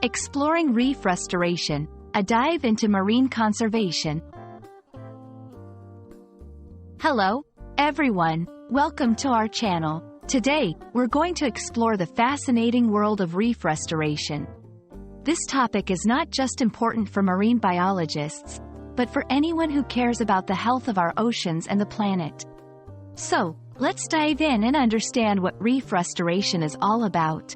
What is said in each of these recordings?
Exploring Reef Restoration, a dive into marine conservation. Hello, everyone. Welcome to our channel. Today, we're going to explore the fascinating world of reef restoration. This topic is not just important for marine biologists, but for anyone who cares about the health of our oceans and the planet. So, let's dive in and understand what reef restoration is all about.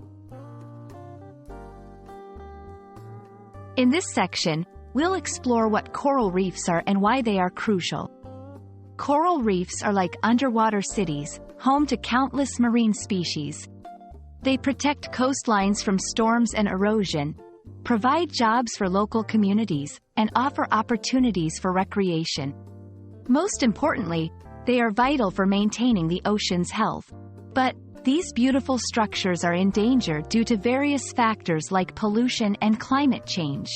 In this section, we'll explore what coral reefs are and why they are crucial. Coral reefs are like underwater cities, home to countless marine species. They protect coastlines from storms and erosion, provide jobs for local communities, and offer opportunities for recreation. Most importantly, they are vital for maintaining the ocean's health. But these beautiful structures are in danger due to various factors like pollution and climate change.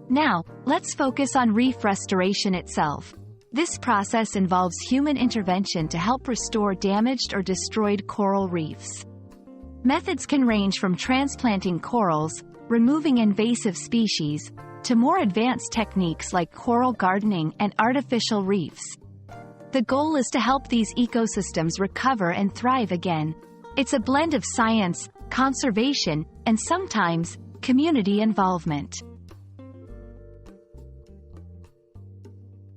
Now, let's focus on reef restoration itself. This process involves human intervention to help restore damaged or destroyed coral reefs. Methods can range from transplanting corals, removing invasive species, to more advanced techniques like coral gardening and artificial reefs. The goal is to help these ecosystems recover and thrive again. It's a blend of science, conservation, and sometimes, community involvement.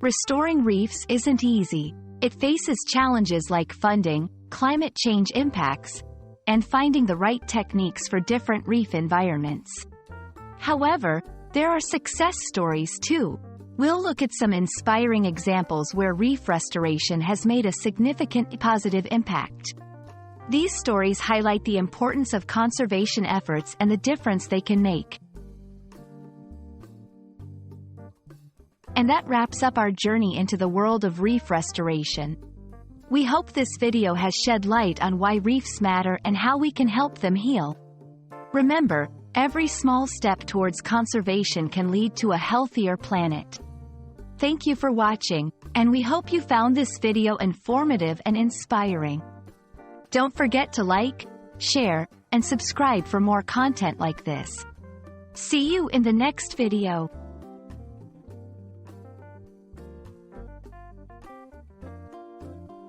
Restoring reefs isn't easy. It faces challenges like funding, climate change impacts, and finding the right techniques for different reef environments. However, there are success stories too. We'll look at some inspiring examples where reef restoration has made a significant positive impact. These stories highlight the importance of conservation efforts and the difference they can make. And that wraps up our journey into the world of reef restoration. We hope this video has shed light on why reefs matter and how we can help them heal. Remember, every small step towards conservation can lead to a healthier planet. Thank you for watching, and we hope you found this video informative and inspiring. Don't forget to like, share, and subscribe for more content like this. See you in the next video.